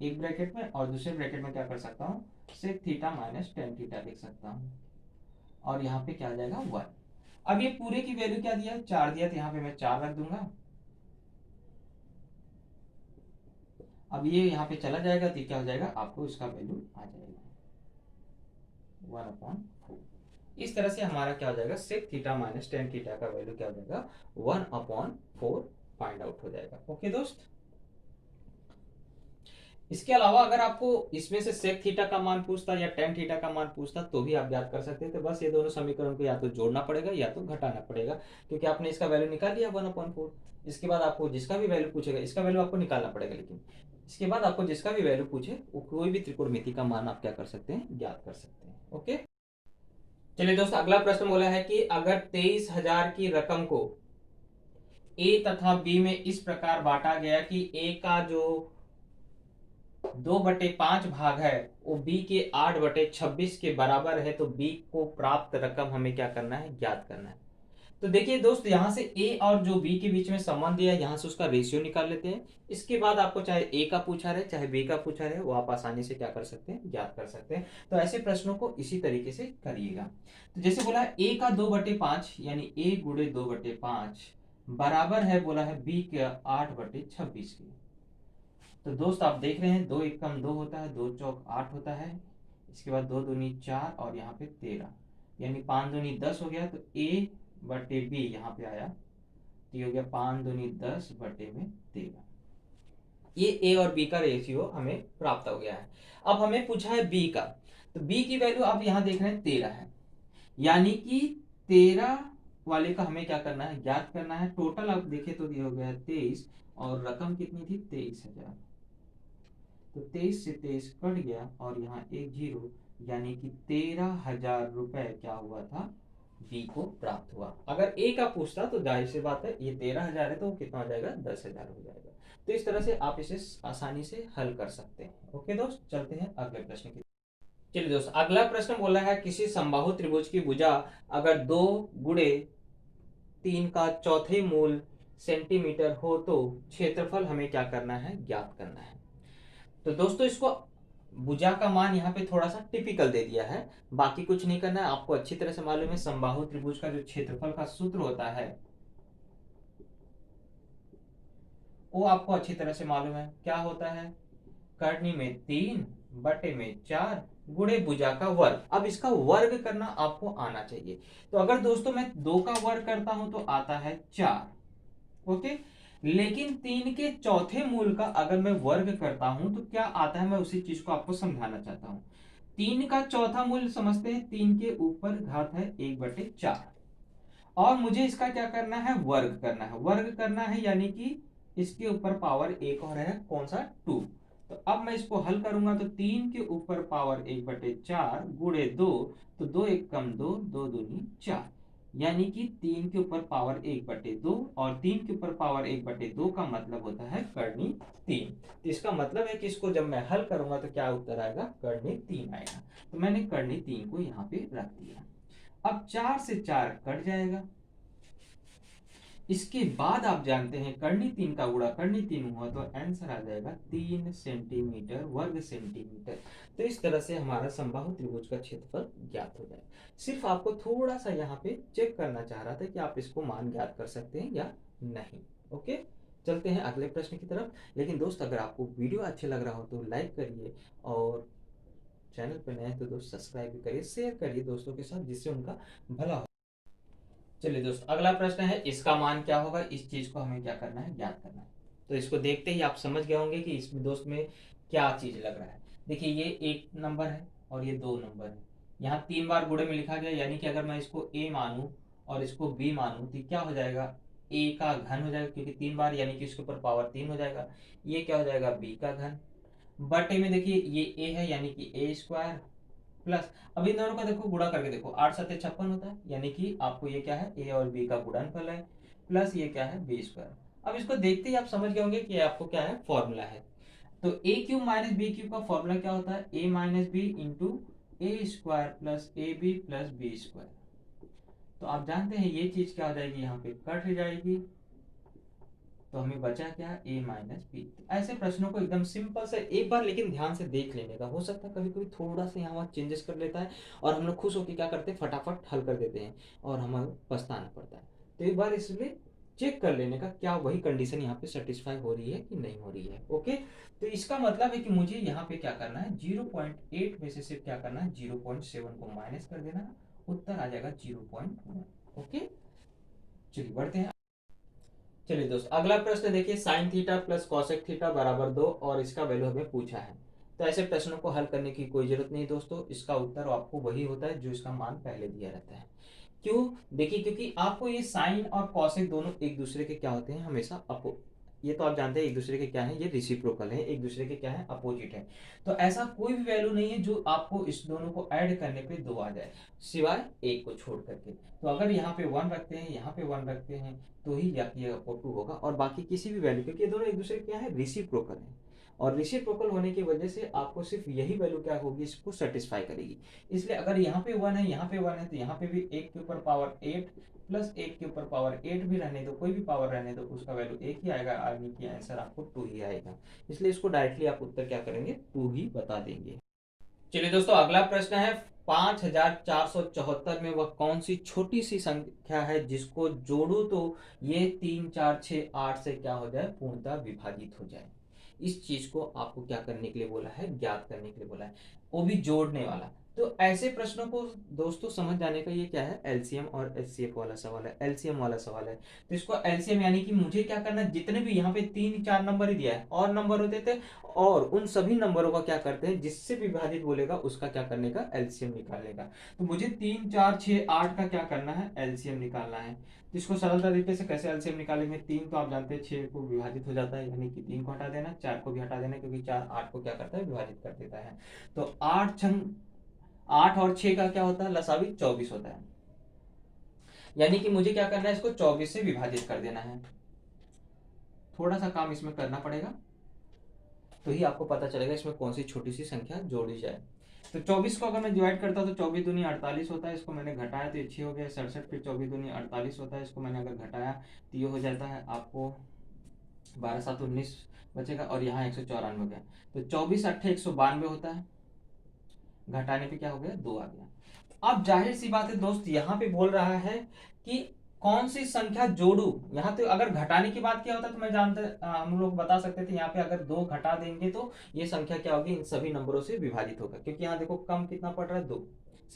एक ब्रैकेट में, और दूसरे ब्रैकेट में क्या कर सकता हूं, sec theta minus tan theta लिख सकता हूं, और यहाँ पे क्या आ जाएगा 1। अब ये पूरे की वैल्यू क्या दिया है, 4 दिया, तो यहाँ पे मैं 4 रख दूंगा। अब ये यहाँ पे चला जाएगा तो क्या हो जाएगा, आपको इसका वैल्यू आ जाएगा 1/4। इस तरह से हमारा क्या हो जाएगा, sec theta minus tan theta का वैल्यू क्या हो जाएगा, 1/4 फाइंड आउट हो जाएगा। ओके दोस्त, इसके अलावा अगर आपको इसमें से सेक थीटा का मान पूछता या टेन थीटा का मान पूछता तो भी आप याद कर सकते थे। बस ये दोनों समीकरण को या तो जोड़ना पड़ेगा या तो घटाना पड़ेगा, क्योंकि आपने इसका वैल्यू निकाल लिया 1/4। इसके बाद आपको जिसका भी वैल्यू पूछेगा, इसका वैल्यू आपको निकालना पड़ेगा, लेकिन इसके बाद आपको जिसका भी वैल्यू पूछे वो कोई भी त्रिकोणमिति का मान आप क्या कर सकते हैं, ज्ञात कर सकते हैं। ओके, चलिए दोस्त, अगला प्रश्न बोला है कि अगर 23,000 की रकम को ए तथा बी में इस प्रकार बांटा गया कि ए का जो 2/5 भाग है वो बी के 8/26 के बराबर है, तो बी को प्राप्त रकम हमें क्या करना है, ज्ञात करना है। तो देखिए दोस्त, यहाँ से ए और जो बी के बीच में संबंध दिया है, यहाँ से उसका रेशियो निकाल लेते हैं। इसके बाद आपको चाहे ए का पूछा रहे चाहे बी का पूछा रहे, वो आप आसानी से क्या कर सकते हैं, ज्ञात कर सकते हैं। तो ऐसे प्रश्नों को इसी तरीके से करिएगा। तो जैसे बोला ए का 2/5 यानी ए गुणे 2/5 बराबर है, बोला है बी के 8/26 के। तो दोस्त आप देख रहे हैं, 2 एकम 2 होता है, 2 चौक 8 होता है, इसके बाद 2 दूनी 4 और यहाँ पे 13, यानी 5 दूनी 10 हो गया। तो ए बटे बी यहाँ पे आया, तो ये हो गया 5 दूनी 10 बटे में 13। ये ए और बी का रेशियो हमें प्राप्त हो गया है। अब हमें पूछा है बी का, तो बी की वैल्यू आप यहाँ देख रहे हैं 13 है, यानी कि 13 वाले का हमें क्या करना है, ज्ञात करना है। टोटल आप देखें तो ये हो गया 23, और रकम कितनी थी, 23,000। तो 23 से 23 कट गया और यहाँ एक जीरो, यानी कि 13,000 रुपए क्या हुआ था, बी को प्राप्त हुआ। अगर ए का पूछता तो जाहिर सी बात है, ये 13,000 है तो वो कितना हो जाएगा, 10,000 हो जाएगा। तो इस तरह से आप इसे आसानी से हल कर सकते हैं। ओके दोस्त, चलते हैं अगले प्रश्न की। चलिए दोस्त, अगला प्रश्न बोला है किसी समबाहु त्रिभुज की भुजा अगर 2 गुणे 3 का चौथे मूल सेंटीमीटर हो तो क्षेत्रफल हमें क्या करना है, ज्ञात करना है। तो दोस्तों इसको भुजा का मान यहाँ पे थोड़ा सा टिपिकल दे दिया है, बाकी कुछ नहीं करना है। आपको अच्छी तरह से मालूम है समबाहु त्रिभुज का जो क्षेत्रफल का सूत्र होता है वो आपको अच्छी तरह से मालूम है, क्या होता है, कर्णी में 3 बटे में 4 गुणे भुजा का वर्ग। अब इसका वर्ग करना आपको आना चाहिए। तो अगर दोस्तों मैं 2 का वर्ग करता हूं तो आता है 4। ओके, लेकिन 3 के चौथे मूल का अगर मैं वर्ग करता हूं तो क्या आता है, मैं उसी चीज को आपको समझाना चाहता हूं। 3 का चौथा मूल समझते हैं, 3 के ऊपर घात है 1/4, और मुझे इसका क्या करना है, वर्ग करना है। वर्ग करना है यानी कि इसके ऊपर पावर एक और है, कौन सा, 2। तो अब मैं इसको हल करूंगा तो 3 के ऊपर पावर 1/4 गुणे 2, तो 2 एक कम 2, 2 दूनी 4, यानी कि 3 के ऊपर पावर 1/2 और 3 के ऊपर पावर 1/2 का मतलब होता है कर्णी 3। तो इसका मतलब है कि इसको जब मैं हल करूंगा तो क्या उत्तर आएगा, कर्णी 3 आएगा। तो मैंने कर्णी 3 को यहाँ पे रख दिया। अब 4 से 4 कट जाएगा। इसके बाद आप जानते हैं कर्णी 3 का गुणा कर्णी 3 हुआ तो आंसर आ जाएगा 3 सेंटीमीटर वर्ग सेंटीमीटर। तो इस तरह से हमारा समबाहु त्रिभुज का क्षेत्रफल ज्ञात हो जाए। सिर्फ आपको थोड़ा सा यहाँ पे चेक करना चाह रहा था कि आप इसको मान ज्ञात कर सकते हैं या नहीं। ओके, चलते हैं अगले प्रश्न की तरफ। लेकिन दोस्त, अगर आपको वीडियो अच्छे लग रहा हो तो लाइक करिए, और चैनल पर नए हैं तो दोस्त सब्सक्राइब भी करिए, शेयर करिए दोस्तों के साथ, जिससे उनका भला हो। चलिए दोस्त, अगला प्रश्न है इसका मान क्या होगा। इस चीज को हमें क्या करना है, ज्ञात करना है। तो इसको देखते ही आप समझ गए होंगे कि इसमें दोस्त में क्या चीज लग रहा है। देखिए, ये एक नंबर है और ये दो नंबर है। यहाँ 3 बार गुणे में लिखा गया, यानी कि अगर मैं इसको ए मानूं और इसको बी मानूं तो क्या हो जाएगा, ए का घन हो जाएगा, क्योंकि 3 बार यानी कि इसके ऊपर पावर 3 हो जाएगा। ये क्या हो जाएगा, बी का घन। बटे में देखिए ये ए है, यानी कि ए स्क्वायर प्लस, अब इन दोनों का देखो गुणा करके देखो, 8 7 56 होता है, यानी कि आपको ये क्या है, ए और बी का गुणनफल है, प्लस ये क्या है, बी स्क्वायर। अब इसको देखते ही आप समझ गए होंगे कि आपको क्या है, फॉर्मूला है। तो a cube minus b cube का फॉर्मूला क्या होता है, a minus b into a square plus a b plus b square. तो आप जानते हैं ये चीज क्या हो जाएगी, यहाँ पे कट जाएगी, तो हमें बचा क्या, a माइनस बी। ऐसे प्रश्नों को एकदम सिंपल से एक बार लेकिन ध्यान से देख लेने का। हो सकता है कभी कभी थोड़ा सा यहाँ वहाँ चेंजेस कर लेता है और हम लोग खुश होकर क्या करते हैं, फटाफट हल कर देते हैं और हमें पछताना पड़ता है। तो एक बार इसलिए चेक कर लेने का क्या वही कंडीशन यहाँ पे सेटिस्फाई हो रही है कि नहीं हो रही है। ओके, तो इसका मतलब है कि मुझे यहाँ पे क्या करना है, 0.8 में से सिर्फ क्या करना है, 0.7 को माइनस कर देना है, उत्तर आ जाएगा 0.1। ओके, चलिए बढ़ते हैं। चलिए दोस्त, अगला प्रश्न देखिए, sine theta plus cosec theta बराबर 2 और इसका वैल्यू हमें पूछा है। तो ऐसे प्रश्नों को हल करने की कोई जरूरत नहीं दोस्तों, इसका उत्तर आपको वही होता है जो इसका मान पहले दिया रहता है। क्यों, देखिए क्योंकि आपको ये साइन और कॉसेक दोनों एक दूसरे के क्या होते हैं, हमेशा अपो, ये तो आप जानते हैं एक दूसरे के क्या है, ये रिसिप्रोकल है, एक दूसरे के क्या है, अपोजिट है। तो ऐसा कोई भी वैल्यू नहीं है जो आपको इस दोनों को ऐड करने पे 2 आ जाए, सिवाय एक को छोड़ करके। तो अगर यहाँ पे 1 रखते हैं, यहाँ पे 1 रखते हैं, तो ही जाके ये आपको 2 होगा, और बाकी किसी भी वैल्यू, क्योंकि ये दोनों एक दूसरे के क्या है, रिसिप्रोकल है। और रिसिप्रोकल होने की वजह से आपको सिर्फ यही वैल्यू क्या होगी, इसको सेटिस्फाई करेगी। इसलिए अगर यहाँ पे 1 है, यहाँ पे 1 है, तो यहाँ पे भी 1 के ऊपर पावर 8 प्लस 1 के ऊपर पावर 8 भी रहने दो, कोई भी पावर रहने दो, उसका वैल्यू 1 ही आएगा, यानी कि आंसर आपको 2 ही आएगा। इसलिए इसको डायरेक्टली आप उत्तर क्या करेंगे, 2 ही बता देंगे। चलिए दोस्तों, अगला प्रश्न है, 5474 में वह कौन सी छोटी सी संख्या है जिसको जोड़ू तो ये 3 4 6 8 से क्या हो जाए, पूर्णतः विभाजित हो जाए। इस चीज को आपको क्या करने के लिए बोला है, ज्ञात करने के लिए बोला है, वो भी जोड़ने वाला। तो ऐसे प्रश्नों को दोस्तों समझ जाने का ये क्या है, एलसीएम और एचसीएफ वाला सवाल है, एलसीएम वाला सवाल है। तो इसको एलसीएम यानी कि मुझे क्या करना है, जितने भी यहाँ पे 3 4 नंबर ही दिया है, और नंबर होते थे, और उन सभी नंबरों का क्या करते हैं, जिससे विभाजित बोलेगा उसका क्या करने का, एलसीएम निकालने का। तो मुझे 3 4 6 8 का क्या करना है, एलसीएम निकालना है। तो इसको सरल तरीके से कैसे एलसीएम निकालेंगे, 3 तो आप जानते हैं 6 को विभाजित हो जाता है, यानी कि 3 को हटा देना, 4 को भी हटा देना, क्योंकि 4 8 को क्या करता है, विभाजित कर देता है। तो 8 और 6 का क्या होता है, लसावी 24 होता है, यानी कि मुझे क्या करना है, इसको 24 से विभाजित कर देना है। थोड़ा सा काम इसमें करना पड़ेगा, तो ही आपको पता चलेगा इसमें कौन सी छोटी सी संख्या जोड़ी जाए। तो 24 को अगर मैं डिवाइड करता हूँ तो 24 दूनी 48 होता है, इसको मैंने घटाया तो ये 6 हो गया, 67 फिर 24 दूनी 48 होता है, इसको मैंने अगर घटाया तो ये हो जाता है आपको 12 7 19 बचेगा, और यहाँ 194 हो गया। तो 24 8 192 होता है, घटाने पे क्या हो गया, 2 आ गया। अब जाहिर सी बात है दोस्त, यहाँ पे बोल रहा है कि कौन सी संख्या जोड़ू। यहाँ तो अगर घटाने की बात किया होता तो मैं हम लोग बता सकते थे, यहाँ पे अगर 2 घटा देंगे तो ये संख्या क्या होगी, इन सभी नंबरों से विभाजित होगा, क्योंकि यहाँ देखो कम कितना पड़ रहा है, 2,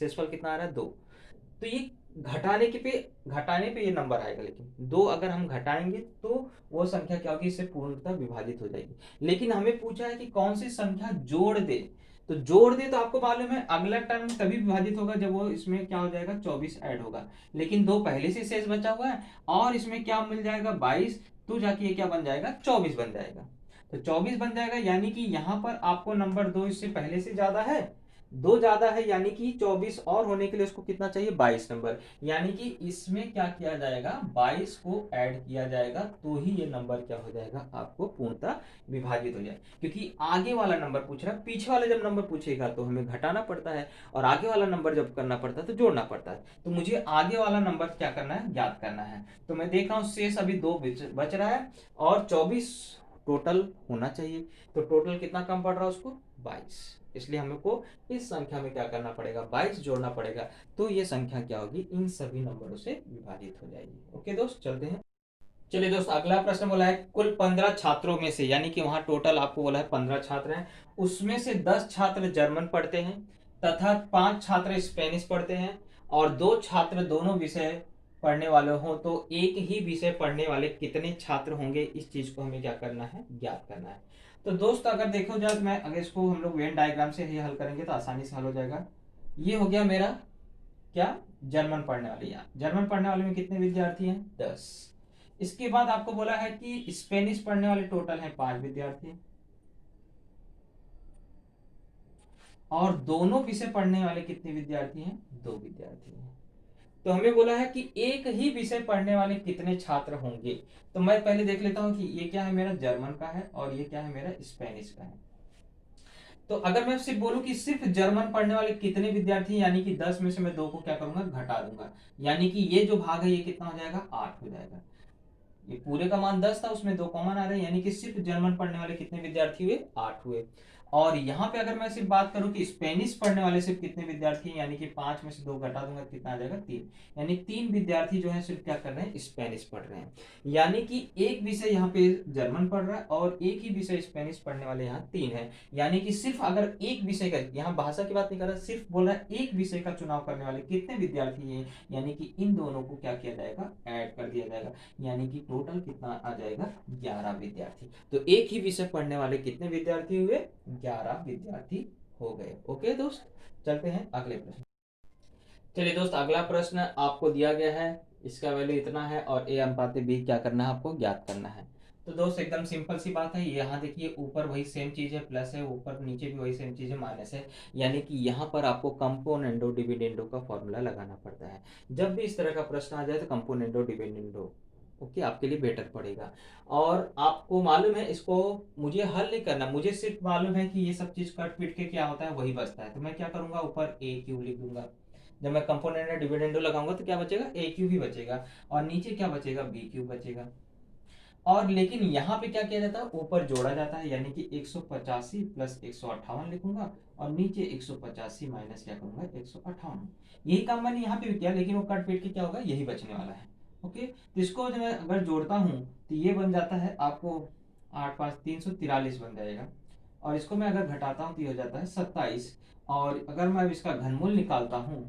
शेषफल कितना आ रहा है, 2। तो ये घटाने पे ये नंबर आएगा, लेकिन 2 अगर हम घटाएंगे तो वो संख्या क्या होगी, इससे पूर्णतः विभाजित हो जाएगी। लेकिन हमें पूछा है कि कौन सी संख्या जोड़ दे। तो जोड़ दे तो आपको मालूम है अगला टर्म तभी विभाजित होगा जब वो इसमें क्या हो जाएगा, 24 ऐड होगा। लेकिन 2 पहले से शेष बचा हुआ है, और इसमें क्या मिल जाएगा, 22, तो जाके ये क्या बन जाएगा, 24 बन जाएगा। तो 24 बन जाएगा, यानी कि यहाँ पर आपको नंबर 2 इससे पहले से ज्यादा है, 2 ज्यादा है, यानी कि 24 और होने के लिए उसको कितना चाहिए, 22 नंबर। यानी कि इसमें क्या किया जाएगा, 22 को ऐड किया जाएगा, तो ही ये नंबर क्या हो जाएगा, आपको पूर्णतः विभाजित हो जाए। क्योंकि आगे वाला नंबर पूछ रहा है, पीछे वाला जब नंबर पूछेगा तो हमें घटाना पड़ता है, और आगे वाला नंबर जब करना पड़ता है तो जोड़ना पड़ता है। तो मुझे आगे वाला नंबर क्या करना है, ज्ञात करना है। तो मैं देख रहा हूँ शेष अभी 2 बच रहा है, और 24 टोटल होना चाहिए। तो टोटल कितना कम पड़ रहा है उसको, 22। इसलिए हमको इस संख्या में क्या करना पड़ेगा, 22 जोड़ना पड़ेगा। तो ये संख्या क्या होगी, इन सभी नंबरों से विभाजित हो जाएगी। ओके दोस्त, चलते हैं। चलिए दोस्त, अगला प्रश्न बोला है कुल 15 छात्रों में से, यानी कि वहां टोटल आपको बोला है 15 छात्र हैं, उसमें से 10 छात्र जर्मन पढ़ते हैं तथा 5 छात्र स्पेनिश पढ़ते हैं, और 2 छात्र दोनों विषय पढ़ने वाले हों, तो एक ही विषय पढ़ने वाले कितने छात्र होंगे, इस चीज को हमें क्या करना है, ज्ञात करना है। तो दोस्त अगर देखो जाए, मैं अगर इसको हम लोग वेन डायग्राम से ही हल करेंगे तो आसानी से हल हो जाएगा। ये हो गया मेरा क्या, जर्मन पढ़ने वाले। यहाँ जर्मन पढ़ने वाले में कितने विद्यार्थी हैं, 10। इसके बाद आपको बोला है कि स्पेनिश पढ़ने वाले टोटल हैं 5 विद्यार्थी, और दोनों विषय पढ़ने वाले कितने विद्यार्थी हैं, 2 विद्यार्थी हैं। तो हमें बोला है कि एक ही विषय पढ़ने वाले कितने छात्र होंगे। तो मैं पहले देख लेता हूं कि ये क्या है, मेरा जर्मन का है, और ये क्या है, मेरा स्पेनिश का है। तो अगर मैं सिर्फ बोलूं कि सिर्फ जर्मन पढ़ने वाले कितने विद्यार्थी, यानी कि 10 में से मैं 2 को क्या करूंगा, घटा दूंगा, यानी कि ये जो भाग है ये कितना हो जाएगा, 8 हो जाएगा। ये पूरे का मान 10 था, उसमें 2 कॉमन आ रहे हैं, यानी कि सिर्फ जर्मन पढ़ने वाले कितने विद्यार्थी हुए, 8 हुए। और यहाँ पे अगर मैं सिर्फ बात करूं कि स्पेनिश पढ़ने वाले सिर्फ कितने विद्यार्थी हैं, यानी कि 5 में से 2 घटा दूंगा, कितना आ जाएगा, 3। यानी 3 विद्यार्थी जो है सिर्फ क्या कर रहे हैं, स्पेनिश पढ़ रहे हैं। यानी कि एक विषय यहाँ पे जर्मन पढ़ रहा है, और एक ही विषय स्पेनिश पढ़ने वाले यहाँ 3 है। यानी कि सिर्फ अगर एक विषय का, यहाँ भाषा की बात नहीं कर रहा, सिर्फ बोल रहा है एक विषय का चुनाव करने वाले कितने विद्यार्थी हैं, यानी कि इन दोनों को क्या किया जाएगा, ऐड कर दिया जाएगा। यानी कि टोटल कितना आ जाएगा, 11 विद्यार्थी। तो एक ही विषय पढ़ने वाले कितने विद्यार्थी हुए, 11 विद्यार्थी हो गए। ओके दोस्त, चलते हैं अगले प्रश्न। चलिए दोस्त, अगला प्रश्न आपको दिया गया है, इसका वैल्यू इतना है, और ए अनुपात बी क्या करना है, आपको ज्ञात करना है। तो दोस्त एकदम सिंपल सी बात है, यहाँ देखिए ऊपर वही सेम चीज है, प्लस है, ऊपर नीचे भी वही सेम चीज है, माइनस है। यानी कि यहाँ पर आपको कंपोनेंडो डिविडेंडो का फॉर्मूला लगाना पड़ता है। जब भी इस तरह का प्रश्न आ जाए तो कंपोनेंडो डिविडेंडो ओके आपके लिए बेटर पड़ेगा। और आपको मालूम है इसको मुझे हल नहीं करना, मुझे सिर्फ मालूम है कि ये सब चीज कट पिट के क्या होता है, वही बचता है। तो मैं क्या करूंगा, ऊपर ए क्यू लिख दूंगा। जब मैं कंपोनेंट या डिविडेंडो लगाऊंगा तो क्या बचेगा, ए क्यू ही बचेगा, और नीचे क्या बचेगा, बी क्यू बचेगा। और लेकिन यहाँ पे क्या किया जाता है, ऊपर जोड़ा जाता है, यानी कि 185 प्लस 158 लिखूंगा, और नीचे 185 माइनस क्या करूंगा, 158। यही काम मैंने यहाँ पे भी किया, लेकिन वो कट पीट के क्या होगा, यही बचने वाला है। ओके, तो इसको जो मैं अगर जोड़ता हूँ तो ये बन जाता है आपको 8 5 343 बन जाएगा। और इसको मैं अगर घटाता हूँ तो ये हो जाता है 27। और अगर मैं अब इसका घनमूल निकालता हूँ,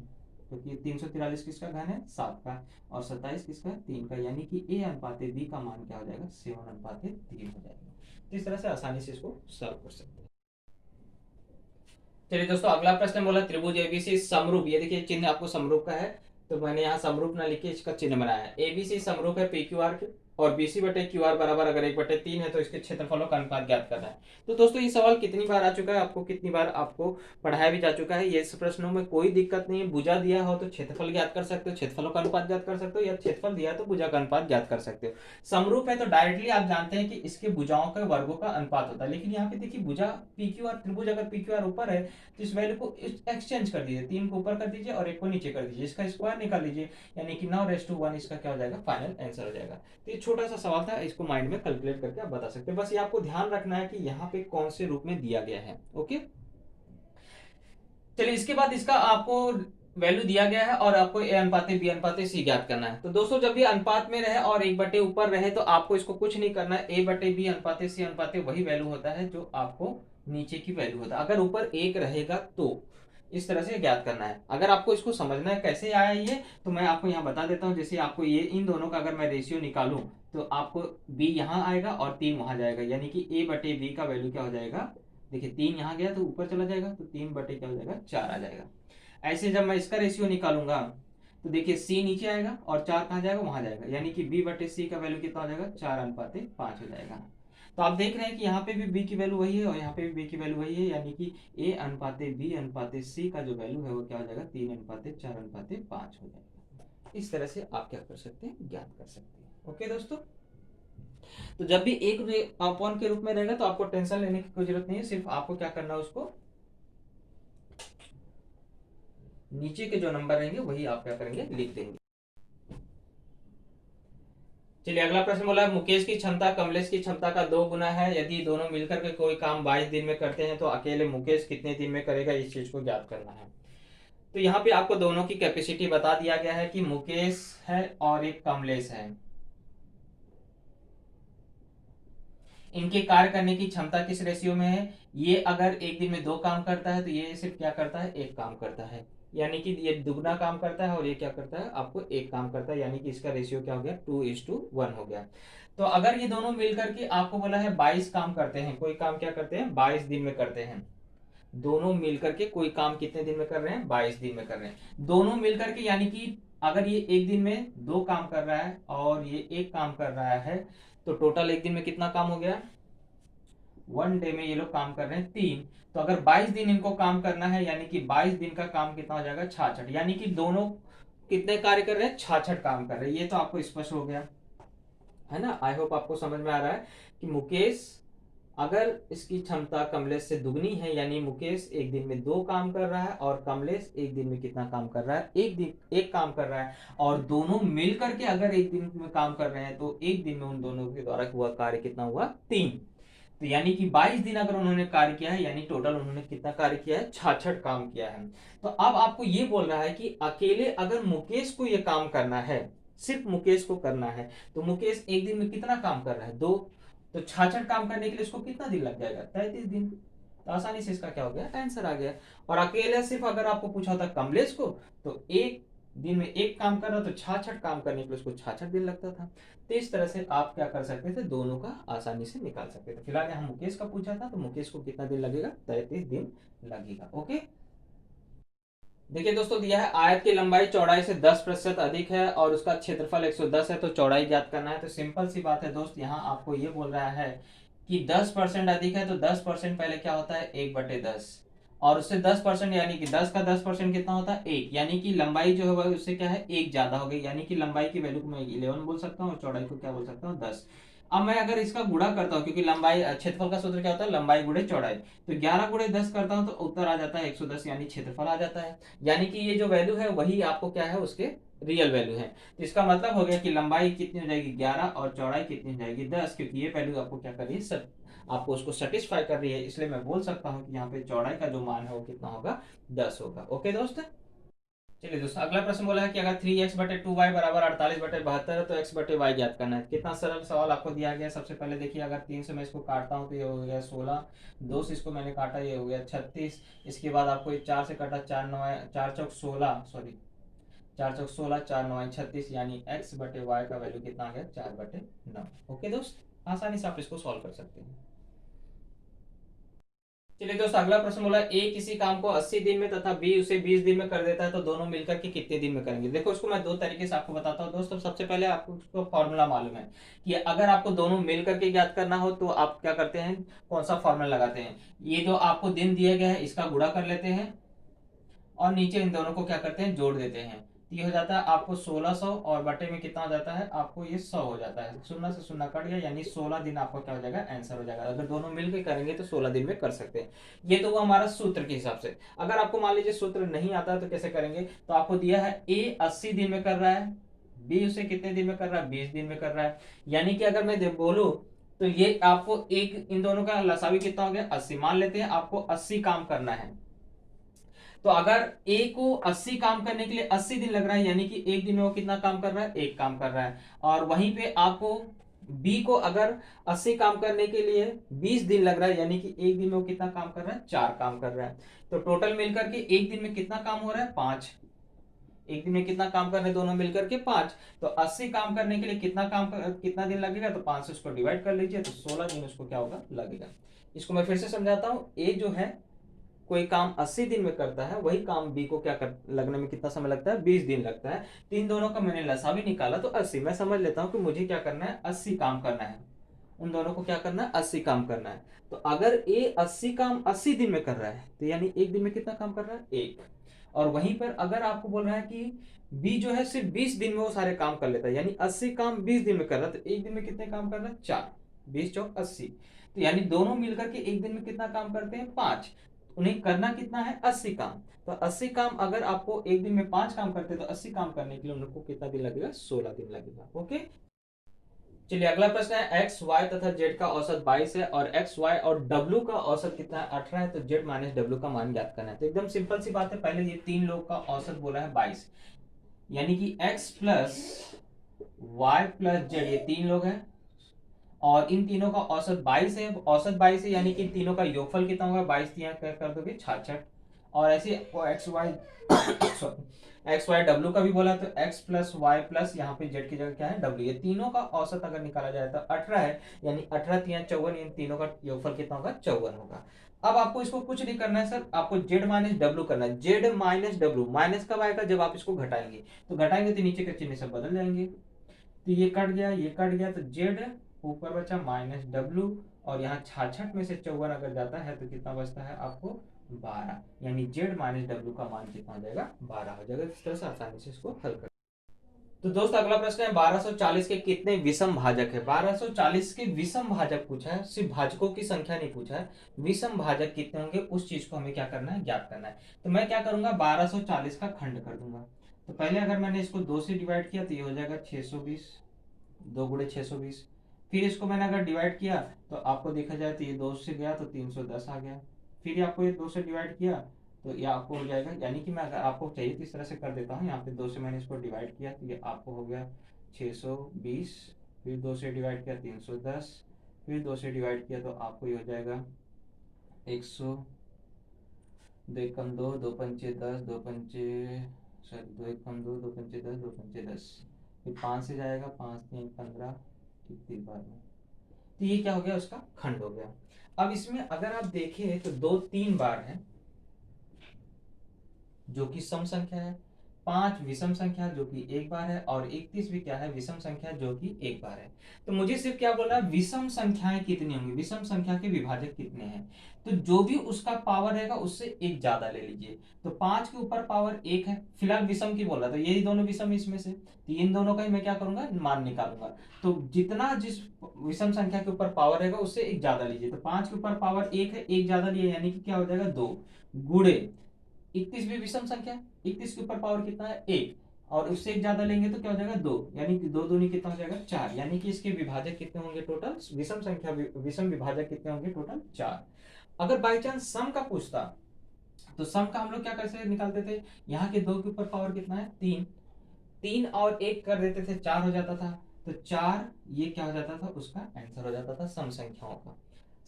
क्योंकि 343 किसका घन है, 7 का, और 27 किसका, 3 का, यानी कि ए अनुपाते बी का मान क्या हो जाएगा, 7 अनुपाते 3 हो जाएगा। तो इस तरह से आसानी से इसको सॉल्व कर सकते हैं। चलिए दोस्तों, अगला प्रश्न बोला त्रिभुज एबीसी समरूप, ये देखिए चिन्ह आपको समरूप का है, तो मैंने यहाँ समरूप ना लिख के इसका चिन्ह बनाया है। एबीसी समरूप है पी क्यू आर के, और बीसी बटे क्यू आर बराबर अगर 1/3 है तो इसके क्षेत्रफलों का अनुपात ज्ञात करना है। तो दोस्तों ये सवाल कितनी बार आ चुका है, आपको कितनी बार आपको पढ़ाया भी जा चुका है। ये प्रश्नों में कोई दिक्कत नहीं है, भुजा दिया हो तो क्षेत्रफल ज्ञात कर सकते हो, क्षेत्रफलों का अनुपात ज्ञात कर सकते हो, या क्षेत्रफल दिया है तो भुजा का अनुपात ज्ञात कर सकते हो। समरूप है तो डायरेक्टली आप जानते हैं कि इसके भुजाओं के वर्गों का अनुपात होता है। लेकिन यहाँ पे देखिए भुजा पी क्यू आर, त्रिभुज अगर पी क्यू आर ऊपर है तो इस वैल्यू को एक्सचेंज कर दीजिए, 3 को ऊपर कर दीजिए और 1 को नीचे कर दीजिए, इसका स्क्वायर निकाल लीजिए, यानी कि 9:1 इसका क्या हो जाएगा, फाइनल आंसर हो जाएगा। तो ये छोटा सा सवाल था, इसको माइंड में कैलकुलेट करके आप बता सकते हैं। बस ये आपको ध्यान रखना है कि यहाँ पे कौन से रूप में दिया गया है। ओके, चलिए इसके बाद इसका आपको वैल्यू दिया गया है, और आपको ए अनुपाते बी अनुपाते सी ज्ञात करना है। तो दोस्तों जब भी अनुपात में रहे और 1/, ऊपर रहे तो आपको इसको कुछ नहीं करना है, A/B अनुपाते सी अनुपाते वही वैल्यू होता है जो आपको नीचे की वैल्यू होता है। अगर ऊपर 1 रहेगा तो इस तरह से ज्ञात करना है। अगर आपको इसको समझना है कैसे आया ये, तो मैं आपको यहाँ बता देता हूँ। जैसे आपको ये इन दोनों का अगर मैं रेशियो निकालूं तो आपको b यहाँ आएगा और 3 वहां जाएगा, यानी कि A/B का वैल्यू क्या हो जाएगा, देखिए 3 यहाँ गया तो ऊपर चला जाएगा, तो 3 बटे क्या हो जाएगा, 4 आ जाएगा। ऐसे जब मैं इसका रेशियो निकालूंगा तो देखिए सी नीचे आएगा और 4 कहाँ जाएगा, वहां जाएगा, यानी कि B/C का वैल्यू कितना हो जाएगा, 4 अनुपाते 5 हो जाएगा। तो आप देख रहे हैं कि यहाँ पे भी बी की वैल्यू वही है और यहाँ पे भी बी की वैल्यू वही है, यानी कि ए अनुपाते बी अनुपाते सी का जो वैल्यू है वो क्या हो जाएगा, 3:4:5 हो जाएगा। इस तरह से आप क्या कर सकते हैं, ज्ञात कर सकते हैं। ओके दोस्तों, तो जब भी एक अपॉन के रूप में रहेगा तो आपको टेंशन लेने की कोई जरूरत नहीं है, सिर्फ आपको क्या करना है, उसको नीचे के जो नंबर रहेंगे वही आप क्या करेंगे, लिख देंगे। चलिए अगला प्रश्न बोला, मुकेश की क्षमता कमलेश की क्षमता का 2 गुना है, यदि दोनों मिलकर के कोई काम 22 दिन में करते हैं तो अकेले मुकेश कितने दिन में करेगा, इस चीज को ज्ञात करना है। तो यहाँ पे आपको दोनों की कैपेसिटी बता दिया गया है कि मुकेश है और एक कमलेश है, इनके कार्य करने की क्षमता किस रेशियो में है। ये अगर एक दिन में 2 काम करता है तो ये सिर्फ क्या करता है, 1 काम करता है, यानी कि ये दुगना काम करता है और ये क्या करता है, आपको 1 काम करता है, यानी कि इसका रेशियो क्या हो गया, 2:1 हो गया। तो अगर ये दोनों मिलकर के आपको बोला है 22 काम करते हैं, कोई काम क्या करते हैं, 22 दिन में करते हैं, दोनों मिलकर के कोई काम कितने दिन में कर रहे हैं, 22 दिन में कर रहे हैं, दोनों मिलकर के, यानी कि अगर ये एक दिन में 2 काम कर रहा है और ये 1 काम कर रहा है, तो टोटल एक दिन में कितना काम हो गया, 1 डे में ये लोग काम कर रहे हैं 3। तो अगर 22 दिन इनको काम करना है, यानी कि 22 दिन का काम कितना हो जाएगा, 66, यानी कि दोनों कितने कार्य कर रहे हैं, 66 काम कर रहे हैं। ये तो आपको स्पष्ट हो गया है ना। आई होप आपको समझ में आ रहा है कि मुकेश अगर इसकी क्षमता कमलेश से दुगनी है, यानी मुकेश एक दिन में 2 काम कर रहा है और कमलेश एक दिन में कितना काम कर रहा है, एक काम कर रहा है, और दोनों मिलकर के अगर एक दिन में काम कर रहे हैं तो एक दिन में उन दोनों के द्वारा हुआ कार्य कितना हुआ, 3। तो यानी कि 22 दिन अगर उन्होंने कार्य किया है, यानी टोटल उन्होंने कितना कार्य किया है, 66 काम किया है। तो अब आपको ये बोल रहा है कि अकेले अगर मुकेश को ये काम करना है, सिर्फ मुकेश को करना है, तो मुकेश एक दिन में कितना काम कर रहा है, 2। तो 66 काम करने के लिए उसको कितना दिन लग जाएगा, 33 दिन। तो आसानी से इसका क्या हो गया, आंसर आ गया। और अकेले सिर्फ अगर आपको पूछा होता कमलेश को, तो एक दिन में 1 काम कर रहा, तो 66 काम करने के लिए उसको 66 दिन लगता था। तो इस तरह से आप क्या कर सकते थे, दोनों का आसानी से निकाल सकते थे। फिलहाल यहाँ मुकेश का पूछा था, तो मुकेश को कितना दिन लगेगा, 33 दिन लगेगा। ओके, देखिए दोस्तों, दिया है आयत की लंबाई चौड़ाई से 10% अधिक है और उसका क्षेत्रफल 110 है, तो चौड़ाई ज्ञात करना है। तो सिंपल सी बात है दोस्त, यहाँ आपको ये बोल रहा है कि 10% अधिक है, तो 10% पहले क्या होता है, 1/10, और उससे 10% यानी कि 10 का 10% कितना होता है, 1, यानी कि लंबाई जो है उससे क्या है, 1 ज्यादा हो गई, यानी कि लंबाई की वैल्यू को मैं 11 बोल सकता हूँ और चौड़ाई को क्या बोल सकता हूँ, 10। अब मैं अगर इसका गुणा करता हूँ, क्योंकि लंबाई क्षेत्रफल का सूत्र क्या होता है, लंबाई गुणे चौड़ाई, तो 11 गुणे 10 करता हूँ तो उत्तर आ जाता है 110, यानी क्षेत्रफल आ जाता है। यानी कि ये जो वैल्यू है वही आपको क्या है, उसके रियल वैल्यू है। तो इसका मतलब हो गया कि लंबाई कितनी हो जाएगी, 11, और चौड़ाई कितनी हो जाएगी, 10, क्योंकि ये वैल्यू आपको क्या कर रही है, सब आपको उसको सेटिस्फाई कर रही है, इसलिए मैं बोल सकता हूँ कि यहाँ पे चौड़ाई का जो मान है वो कितना होगा, 10 होगा। ओके दोस्त, चलिए दोस्तों, अगला प्रश्न बोला है कि अगर 3x/2y बराबर 48/72 है तो x/y ज्ञात करना है। कितना सरल सवाल आपको दिया गया। सबसे पहले देखिए, अगर 3 से मैं इसको काटता हूँ तो ये हो गया 16, 2 से इसको मैंने काटा, ये हो गया 36, इसके बाद आपको 4 से काटा, 4 9 4 चौक 16, सॉरी 4 चौक 16, 4 9 36, यानी x/y का वैल्यू कितना आ गया, 4/9। ओके दोस्त, आसानी से आप इसको सॉल्व कर सकते हैं। चलिए दोस्त, अगला प्रश्न बोला, ए किसी काम को 80 दिन में तथा बी उसे 20 दिन में कर देता है, तो दोनों मिलकर के कितने दिन में करेंगे। देखो, इसको मैं 2 तरीके से आपको बताता हूँ दोस्तों। सबसे पहले आपको उसको फॉर्मूला मालूम है कि अगर आपको दोनों मिलकर के ज्ञात करना हो तो आप क्या करते हैं, कौन सा फॉर्मूला लगाते हैं, ये जो आपको दिन दिया गया है इसका गुणा कर लेते हैं और नीचे इन दोनों को क्या करते हैं, जोड़ देते हैं। तो ये हो जाता है आपको 1600, और बटे में कितना हो जाता है, आपको ये 100 हो जाता है, 0 से 0 कट गया, यानी 16 दिन आपका क्या हो जाएगा, आंसर हो जाएगा। अगर दोनों मिलकर करेंगे तो 16 दिन में कर सकते हैं। ये तो वो हमारा सूत्र के हिसाब से। अगर आपको मान लीजिए सूत्र नहीं आता है तो कैसे करेंगे, तो आपको दिया है ए 80 दिन में कर रहा है, बी उसे कितने दिन में कर रहा है, 20 दिन में कर रहा है, यानी कि अगर मैं बोलूं तो ये आपको एक, इन दोनों का लसावी कितना हो गया, 80। मान लेते हैं आपको 80 काम करना है, तो अगर ए को 80 काम करने के लिए 80 दिन लग रहा है, यानी कि एक दिन में वो कितना काम कर रहा है, 1 काम कर रहा है, और वहीं पे आपको बी को अगर 80 काम करने के लिए 20 दिन लग रहा है, यानी कि एक दिन में वो कितना काम कर रहा है, 4 काम कर रहा है। तो टोटल मिलकर के एक दिन में कितना काम हो रहा है, 5। एक दिन में कितना काम कर रहे हैं दोनों मिलकर के, 5। तो 80 काम करने के लिए कितना दिन लगेगा, तो 5 से उसको डिवाइड कर लीजिए, तो 16 दिन उसको क्या होगा, लगेगा। इसको मैं फिर से समझाता हूँ। ए जो है कोई काम 80 दिन में करता है, वही काम बी को क्या लगने में कितना समय लगता है, 20 दिन लगता है। तीन दोनों का मैंने लसा भी निकाला तो 80। मैं समझ लेता हूं कि मुझे क्या करना है, 80 काम करना है। उन दोनों को क्या करना है, 80 काम करना है। तो अगर ए 80 काम 80 दिन में कर रहा है तो यानी एक दिन में कितना काम कर रहा है, एक। और वहीं पर अगर आपको बोल रहा है कि बी जो है सिर्फ 20 दिन में वो सारे काम कर लेता है, यानी 80 काम 20 दिन में कर रहा है, तो एक दिन में कितने काम कर रहा है, 4। 20 चौक 80, तो यानी दोनों मिलकर के एक दिन में कितना काम करते हैं, 5। उन्हें करना कितना है, 80 काम। तो 80 काम अगर आपको एक दिन में 5 काम करते हैं तो 80 काम करने के लिए उनको कितना दिन लगेगा, 16 दिन लगेगा। ओके, चलिए अगला प्रश्न है, एक्स वाई तथा जेड का औसत 22 है और एक्स वाई और डब्ल्यू का औसत कितना है, 18 है, तो जेड माइनस डब्ल्यू का मान ज्ञात करना है। तो एकदम सिंपल सी बात है, पहले ये तीन लोग का औसत बोला है 22, यानी कि X plus Y plus Z, ये तीन लोग हैं और इन तीनों का औसत 22 है। औसत 22 है यानी कि इन तीनों का योगफल कितना होगा, 22 यहाँ कर दोगे 66। और ऐसे X Y sorry X Y W का भी बोला, तो एक्स प्लस वाई प्लस यहाँ पे जेड की जगह क्या है, डब्ल्यू। ये तीनों का औसत अगर निकाला जाए तो 18 है, यानी 18 3 54, इन तीनों का योगफल कितना होगा, 54 होगा। अब आपको इसको कुछ नहीं करना है सर, आपको जेड माइनस डब्ल्यू करना है। जेड माइनस डब्ल्यू, माइनस कब आएगा, जब आप इसको घटाएंगे। तो घटाएंगे तो नीचे के चिन्ह सब बदल जाएंगे, तो ये कट गया, ये कट गया, तो जेड ऊपर बचा माइनस डब्ल्यू, और यहाँ 66 में से 54 अगर जाता है तो कितना बचता है आपको, 12। यानी जेड माइनस डब्ल्यू का मान कितना हो जाएगा, 12 हो जाएगा। इस तरह से आसानी से इसको हल कर। तो दोस्त अगला प्रश्न है, 1240 के कितने विषम भाजक है। 1240 के विषम भाजक पूछा है, सिर्फ भाजकों की संख्या नहीं पूछा है, विषम भाजक कितने होंगे उस चीज को हमें क्या करना है, ज्ञात करना है। तो मैं क्या करूंगा, 1240 का खंड कर दूंगा। तो पहले अगर मैंने इसको 2 से डिवाइड किया तो ये हो जाएगा 620, 2 गुणे 620। फिर इसको मैंने अगर डिवाइड किया तो आपको देखा जाए तो ये 2 से गया तो 310 आ गया। फिर आपको ये 2 से डिवाइड किया तो ये आपको हो जाएगा, यानी कि मैं अगर आपको चाहिए तो इस तरह से कर देता हूँ, यहाँ पे 2 से मैंने इसको डिवाइड किया तो ये आपको हो गया 620। फिर 2 से डिवाइड किया 310, फिर 2 से डिवाइड किया तो आपको ये हो जाएगा 100, 2 एकम 2, 2 पंचे 10, 2 पंचे सॉरी 2 एकम 2, 2 पंचे 10, 2 पंचे 10। फिर 5 से जाएगा, 5 3 15, 31 बार में। तो ये क्या हो गया, उसका खंड हो गया। अब इसमें अगर आप देखें तो 2 3 बार है जो कि सम संख्या है, 5 विषम संख्या जो कि एक बार है, और 31 भी क्या है, विषम संख्या जो कि एक बार है। तो मुझे सिर्फ क्या बोला, विषम संख्याएं कितनी होंगी, विषम संख्या के विभाजक कितने हैं। तो जो भी उसका पावर रहेगा उससे एक ज्यादा ले लीजिए। तो 5 के ऊपर पावर 1 है, फिलहाल विषम की बोल रहा था, यही दोनों विषम इसमें से, तो इन दोनों का ही मैं क्या करूंगा, मान निकालूंगा। तो जितना जिस विषम संख्या के ऊपर पावर रहेगा उससे एक ज्यादा लीजिए। तो 5 के ऊपर पावर 1 है, एक ज्यादा लिए, यानी कि क्या हो जाएगा, 2 गुणे 31 भी विषम संख्या, 31 के ऊपर पावर कितना है, 1, और उससे एक ज्यादा लेंगे तो क्या हो जाएगा, 2, यानी कि 2 दूनी कितना हो जाएगा, 4। यानी कि इसके विभाजक कितने होंगे टोटल, विषम संख्या विषम विभाजक कितने होंगे टोटल, 4। अगर बाई चांस सम का पूछता तो सम का हम लोग क्या कैसे निकालते थे, यहाँ के 2 के ऊपर पावर कितना है, 3, 3 और 1 कर देते थे, 4 हो जाता था। तो 4 ये क्या हो जाता था, उसका आंसर हो जाता था सम संख्याओं का,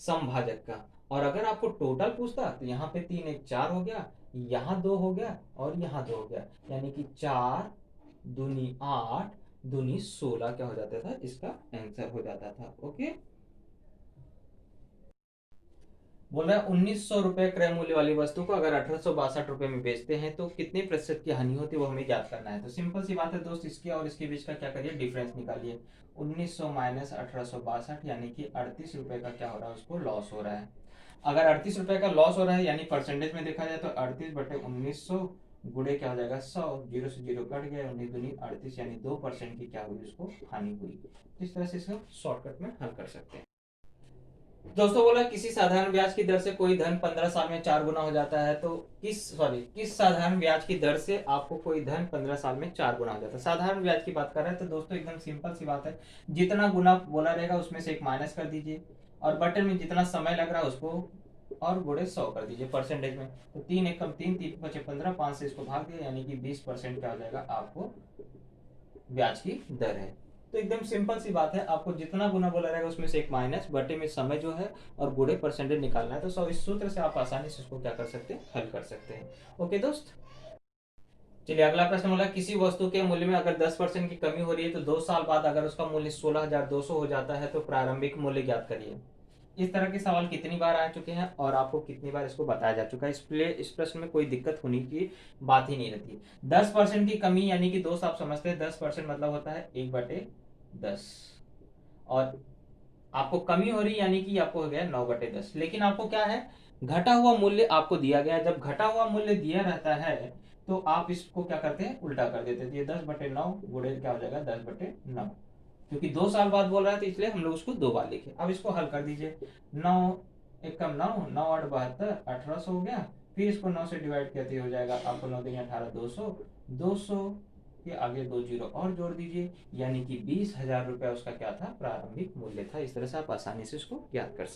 समभाजक का। और अगर आपको टोटल पूछता तो यहाँ पे 3 1 4 हो गया, यहाँ 2 हो गया और यहाँ 2 हो गया, यानी कि 4 दूनी 8 दूनी 16 क्या हो जाता था, इसका आंसर हो जाता था। ओके, बोल रहा है 1900 रुपए क्रय मूल्य वाली वस्तु को अगर 1862 में बेचते हैं तो कितने प्रतिशत की हानि होती है, वो हमें ज्ञात करना है। तो सिंपल सी बात है दोस्त, इसके और इसके बीच का क्या करिए, डिफरेंस निकालिए। 1900 माइनस 1862, यानी कि 38 रुपए का क्या हो रहा है, उसको लॉस हो रहा है। अगर 38 रुपए का लॉस हो रहा है, यानी परसेंटेज में देखा जाए तो 38/1900 गुणे क्या हो जाएगा, 100, जीरो से जीरो कट गया, 19 दूनी 38, यानी 2% की क्या हुई, उसको हानि हुई। इस तरह से इसको शॉर्टकट में हल कर सकते हैं। दोस्तों बोला, किसी साधारण ब्याज की दर से कोई धन 15 साल में 4 गुना हो जाता है, तो किस साधारण ब्याज की दर से आपको कोई धन 15 साल में 4 गुना हो जाता है। साधारण ब्याज की बात कर रहे हैं तो दोस्तों एकदम सिंपल सी बात है, जितना गुना बोला रहेगा उसमें से एक माइनस कर दीजिए, और बटन में जितना समय लग रहा है उसको और गुणे 100 कर दीजिए परसेंटेज में। तो 3 एकम 3, 3 बचे 15, 5 से इसको भाग दिया, यानी कि 20% क्या हो जाएगा, आपको ब्याज की दर है। तो एकदम सिंपल सी बात है, आपको जितना गुना बोला रहेगा उसमें से एक माइनस, बटे में समय जो है और गुणे परसेंटेज निकालना है। तो इस सूत्र से आप आसानी से इसको क्या कर सकते हैं, हल कर सकते हैं। ओके दोस्त, चलिए अगला प्रश्न बोला, किसी वस्तु के मूल्य में अगर 10% की कमी हो रही है तो 2 साल बाद अगर उसका मूल्य 16,200 हो जाता है तो प्रारंभिक मूल्य ज्ञात करिए। इस तरह के सवाल कितनी बार आ चुके हैं और आपको कितनी बार इसको बताया जा चुका है, इसलिए इस प्रश्न में कोई दिक्कत होने की बात ही नहीं रहती। 10% की कमी, यानी कि दोस्त आप समझते हैं 10% मतलब होता है 1/10, और आपको कमी हो रही यानी कि आपको हो गया 9/10, लेकिन आपको क्या है, घटा हुआ मूल्य आपको दिया गया है। जब घटा हुआ मूल्य दिया रहता है तो आप इसको क्या करते हैं, उल्टा कर देते हैं। तो ये 10/9 गुणे क्या हो जाएगा, 10/9, क्योंकि 2 साल बाद बोल रहा है तो इसलिए हम लोग उसको 2 बार लिखे। अब इसको हल कर दीजिए। 9 एक कम 9, 9 8 72, 1800 हो गया। फिर इसको 9 से डिवाइड करते हो जाएगा आपको, 9 × 18 200, 200 के आगे 2 जीरो और जोड़ दीजिए, यानी कि 20,000 रुपया उसका क्या था, प्रारंभिक मूल्य था। इस तरह से आप आसानी से उसको याद कर सकते हैं।